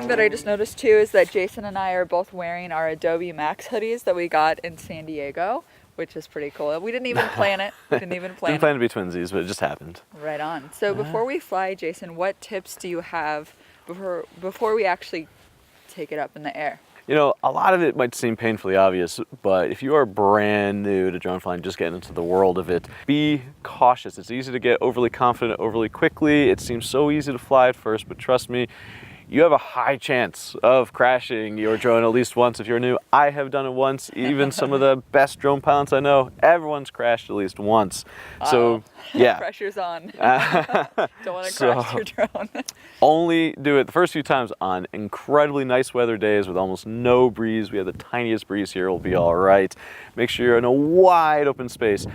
that I just noticed too is that Jason and I are both wearing our Adobe Max hoodies that we got in San Diego, which is pretty cool. We didn't even plan it. Didn't plan to be twinsies, but it just happened. Right on. So before we fly, Jason, what tips do you have before we actually take it up in the air? You know, a lot of it might seem painfully obvious, but if you are brand new to drone flying, just getting into the world of it, be cautious. It's easy to get overly confident overly quickly. It seems so easy to fly at first, but trust me, you have a high chance of crashing your drone at least once if you're new. I have done it once. Even some of the best drone pilots I know, everyone's crashed at least once. So, yeah. Pressure's on. Don't want to crash your drone. Only do it the first few times on incredibly nice weather days with almost no breeze. We have the tiniest breeze here, we'll be all right. Make sure you're in a wide open space.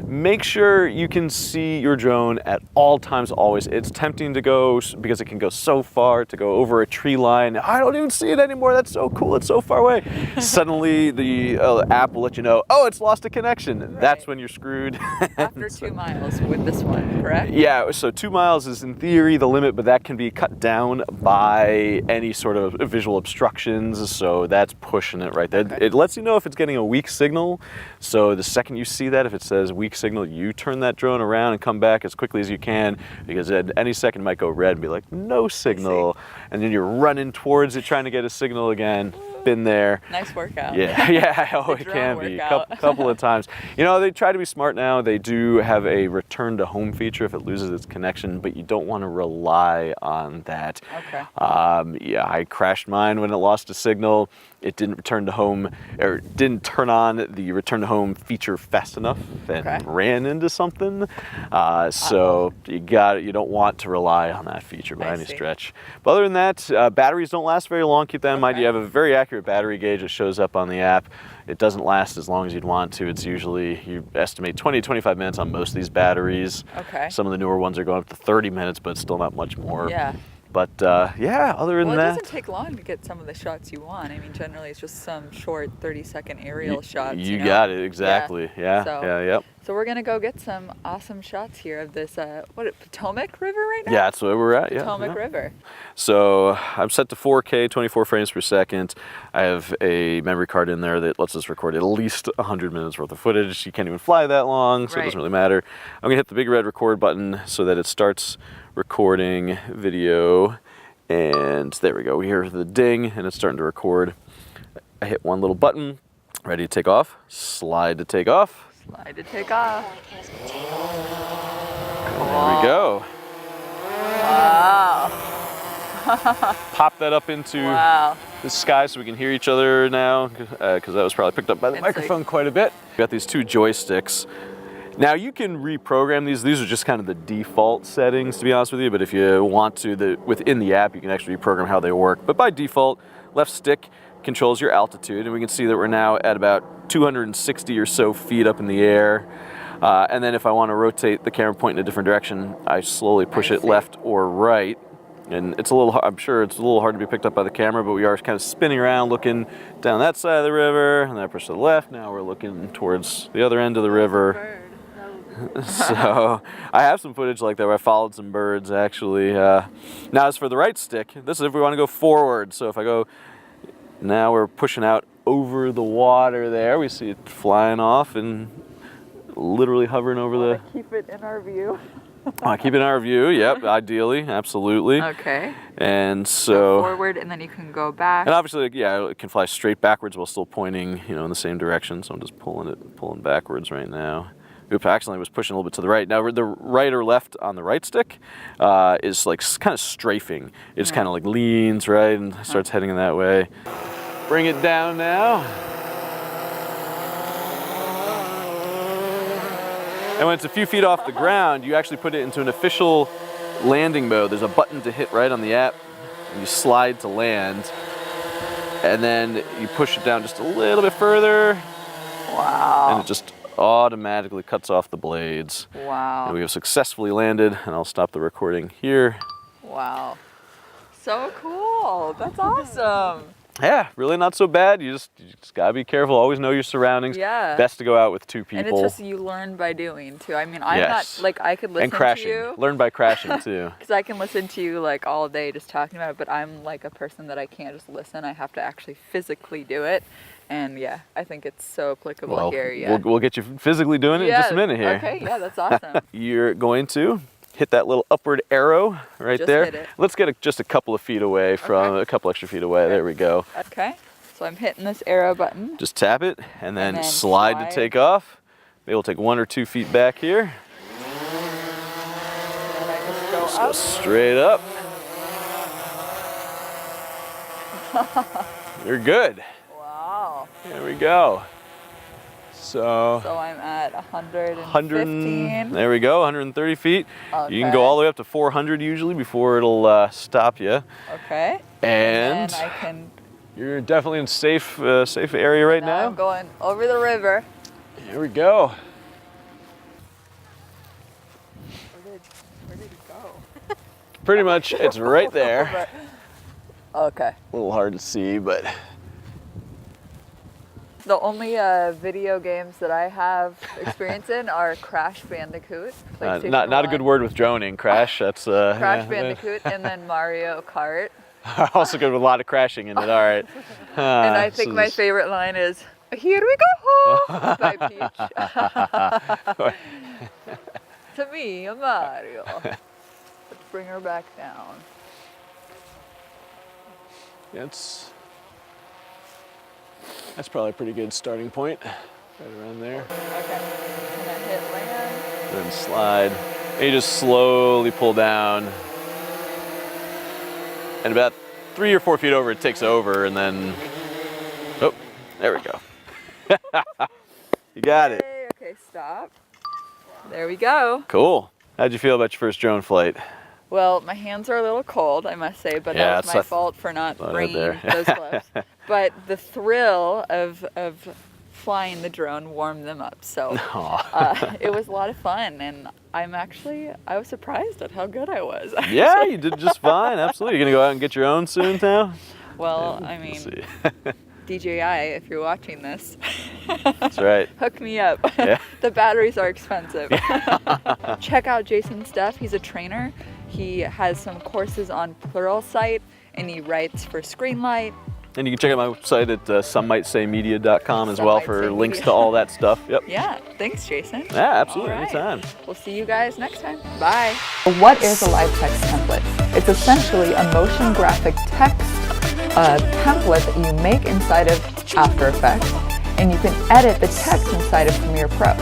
Make sure you can see your drone at all times, always. It's tempting to go, because it can go so far, to go over a tree line. I don't even see it anymore, that's so cool, it's so far away. Suddenly the app will let you know, oh, it's lost a connection. Right. That's when you're screwed. After 2 miles with this one, correct? Yeah, so 2 miles is in theory the limit, but that can be cut down by any sort of visual obstructions, so that's pushing it right there. Okay. It lets you know if it's getting a weak signal, so the second you see that, if it says weak signal, you turn that drone around and come back as quickly as you can, because at any second it might go red and be like, no signal, and then you're running towards it trying to get a signal again. Been there. Nice workout. Yeah, yeah, oh, it can be. Couple of times. You know, they try to be smart now. They do have a return to home feature if it loses its connection, but you don't want to rely on that. Okay. Yeah, I crashed mine when it lost a signal. It didn't return to home, or didn't turn on the return to home feature fast enough and ran into something. So you don't want to rely on that feature by any stretch. But other than that, batteries don't last very long. Keep that in mind. You have a very accurate battery gauge that shows up on the app. It doesn't last as long as you'd want to. It's usually, you estimate 20 to 25 minutes on most of these batteries. Okay. Some of the newer ones are going up to 30 minutes, but still not much more. Yeah. But yeah, other than that. It doesn't take long to get some of the shots you want. I mean, generally it's just some short 30-second aerial shots. You got it, exactly. Yeah, yep. So we're going to go get some awesome shots here of this, Potomac River right now? Yeah, that's where we're at, Potomac River. So I'm set to 4K, 24 frames per second. I have a memory card in there that lets us record at least 100 minutes worth of footage. You can't even fly that long, so it doesn't really matter. I'm going to hit the big red record button so that it starts recording video, and there we go. We hear the ding and it's starting to record. I hit one little button, ready to take off, slide to take off. Slide to take off. There we go. Wow. Pop that up into the sky so we can hear each other now, because that was probably picked up by the microphone quite a bit. We got these two joysticks. Now you can reprogram these. These are just kind of the default settings, to be honest with you, but if you want to, within the app, you can actually reprogram how they work. But by default, left stick controls your altitude, and we can see that we're now at about 260 or so feet up in the air. And then if I want to rotate the camera point in a different direction, I slowly push it left or right. And it's a little, I'm sure it's a little hard to be picked up by the camera, but we are kind of spinning around, looking down that side of the river, and then I push to the left. Now we're looking towards the other end of the river. So I have some footage like that where I followed some birds, actually. Now as for the right stick, this is if we want to go forward. So if I go, now we're pushing out over the water there. We see it flying off and literally hovering over the... Keep it in our view. Keep it in our view, yep, ideally, absolutely. Okay. And so... Go forward, and then you can go back. And obviously, yeah, it can fly straight backwards while still pointing, you know, in the same direction. So I'm just pulling backwards right now. Oops, I accidentally was pushing a little bit to the right. Now, the right or left on the right stick is like kind of strafing. It just kind of like leans, right, and starts heading in that way. Bring it down now. And when it's a few feet off the ground, you actually put it into an official landing mode. There's a button to hit right on the app, and you slide to land. And then you push it down just a little bit further. Wow. And it just automatically cuts off the blades. Wow. And we have successfully landed, and I'll stop the recording here. Wow. So cool. That's awesome. Yeah, really not so bad. You just gotta be careful. Always know your surroundings. Yeah. Best to go out with 2 people. And it's just you learn by doing too. I mean, I'm Yes. not like I could listen And crashing. to you. Learn by crashing too. Because I can listen to you like all day just talking about it, but I'm like a person that I can't just listen. I have to actually physically do it. And yeah, I think it's so applicable Well, here. Yeah. we'll get you physically doing it in just a minute here. Okay, yeah, that's awesome. You're going to hit that little upward arrow right Just there. hit it. Let's get just a couple of feet away from, Okay. a couple extra feet away. There we go. Okay, so I'm hitting this arrow button. Just tap it and then, then slide slide. to take off. Maybe we'll take 1 or 2 feet back here. And I just go Just up. go straight up. You're good. Wow. There we go. So So I'm at 115. 100, there we go, 130 feet. You can Okay. go all the way up to 400 usually before it'll stop you. Okay. And then I can. you're definitely in safe area right Now I'm now. going over the river. Here we go. Where did it go? Pretty much, it's right there. Okay. A little hard to see, but The only video games that I have experience in are Crash Bandicoot. PlayStation not a 1, good word with droning. Crash, that's Crash yeah. Bandicoot, and then Mario Kart. Also good with a lot of crashing in it. All right. And I think my favorite line is, "Here we go!" by Peach. To me, a Mario. Let's bring her back down. That's probably a pretty good starting point. Right around there. Okay. And then hit land. Then slide. And you just slowly pull down. And about 3 or 4 feet over, it takes over, and then, oh, there we go. You got it. Okay, stop. There we go. Cool. How'd you feel about your first drone flight? Well, my hands are a little cold, I must say, but Yeah, that was it's my a- fault for not right bringing there. those gloves. But the thrill of flying the drone warmed them up. So it was a lot of fun, and I was surprised at how good I was. Yeah, you did just fine. Absolutely. You're gonna go out and get your own soon now? Well, Yeah, I we'll mean, see. DJI, if you're watching this, That's right. hook me up. Yeah. The batteries are expensive. Check out Jason's stuff. He's a trainer. He has some courses on Pluralsight, and he writes for Screenlight. And you can check out my website at somemightsaymedia.com as Some well Might for Say links Media. to all that stuff. Yep. Yeah, thanks, Jason. Yeah, absolutely. All right. Anytime. We'll see you guys next time. Bye. What is a live text template? It's essentially a motion graphic text template that you make inside of After Effects, and you can edit the text inside of Premiere Pro.